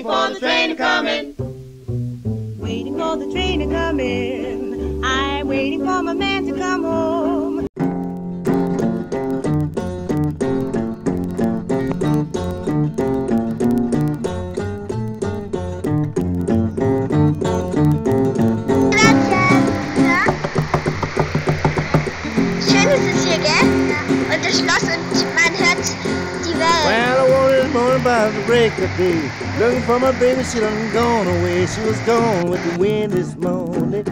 for the train to come in. Waiting for the train to come in. I'm waiting for my man to come home. Schön ist es hier, gell? Und das Schloss und man hört die Welt. Well, I wanted this morning about the break of day. Looking for my baby, she done gone away. She was gone with the wind this morning.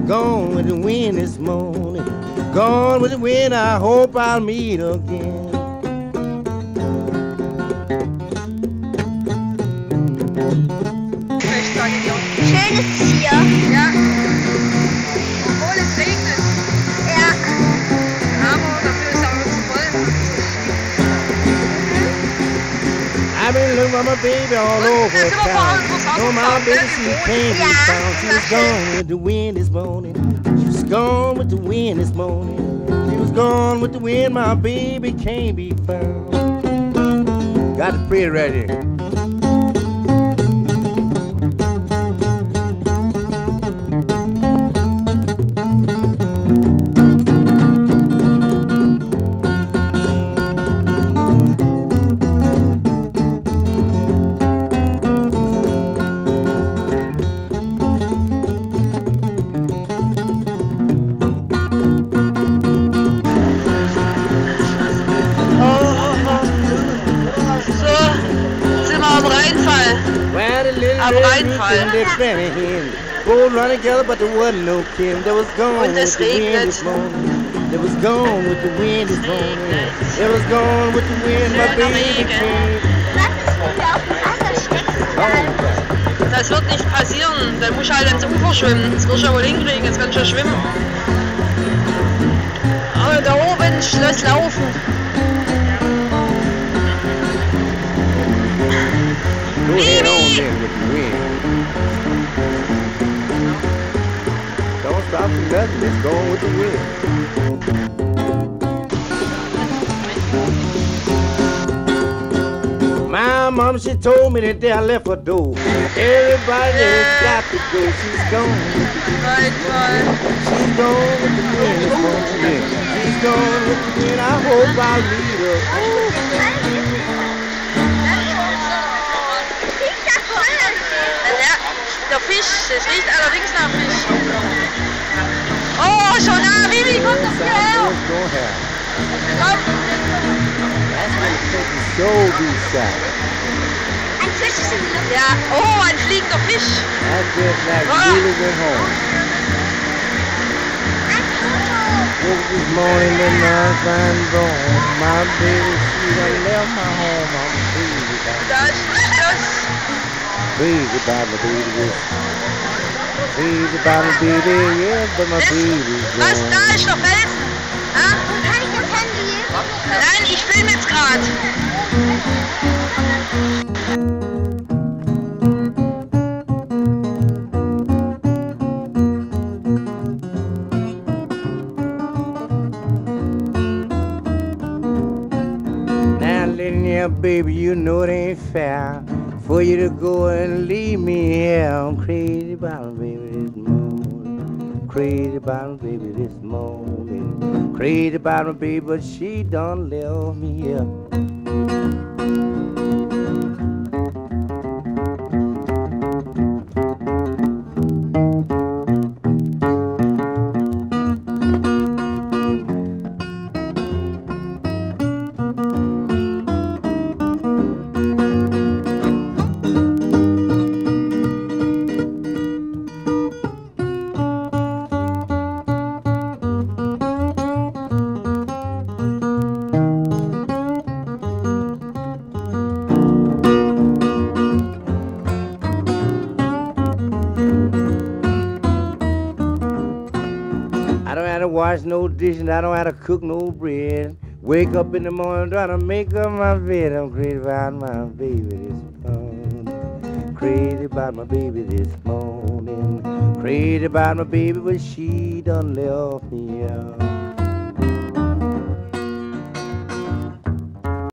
Gone with the wind this morning. Gone with the wind, I hope I'll meet again. Schön ist es hier. Ja. Obwohl es regnet. Ja. Aber dafür ist auch zu voll. I've been looking for my baby all over town. No, my baby, she can't be found. She was gone with the wind this morning. She was gone with the wind this morning. She was gone with the wind, my baby can't be found. Got it pretty right here. Both run together, but there wasn't no kin. There was gone Und es with the wind regnet. this morning. There was gone with the wind this morning. There was gone with the wind, my baby came. Das wird nicht passieren. Dann muss ich halt ins Ufer schwimmen. Das wirst du ja wohl hinkriegen. Jetzt kannst du schon schwimmen. Aber da oben Schloss laufen. Vivi! Don't stop for nothing, it's going with the wind. My mom, she told me that I left her door. Everybody has got to go. She's gone with the wind. She's gone with the wind this morning. She's gone with the wind. I hope I'll meet her. Der Fisch, das riecht allerdings nach Fisch. Oh, schon da, Vivi, komm doch hierher! Komm! Ein Fisch ist in der Luft. Ja, oh, ein fliegender Fisch. This morning in my fine bone, my baby, she done left my home, I'm crazy about crazy about my baby, crazy about my baby, yeah, but my baby's gone. Was, da ist noch Felsen? Ha? Kann ich das Handy hier? Nein, ich filme jetzt gerade. Yeah, baby, you know it ain't fair for you to go and leave me here. I'm crazy about my baby this morning. Crazy about my baby this morning. Crazy about my baby, but she done left me here. Wash no dishes, I don't have to cook no bread. Wake up in the morning trying to make up my bed. I'm crazy about my baby this morning. Crazy about my baby this morning. Crazy about my baby, but she done left me out.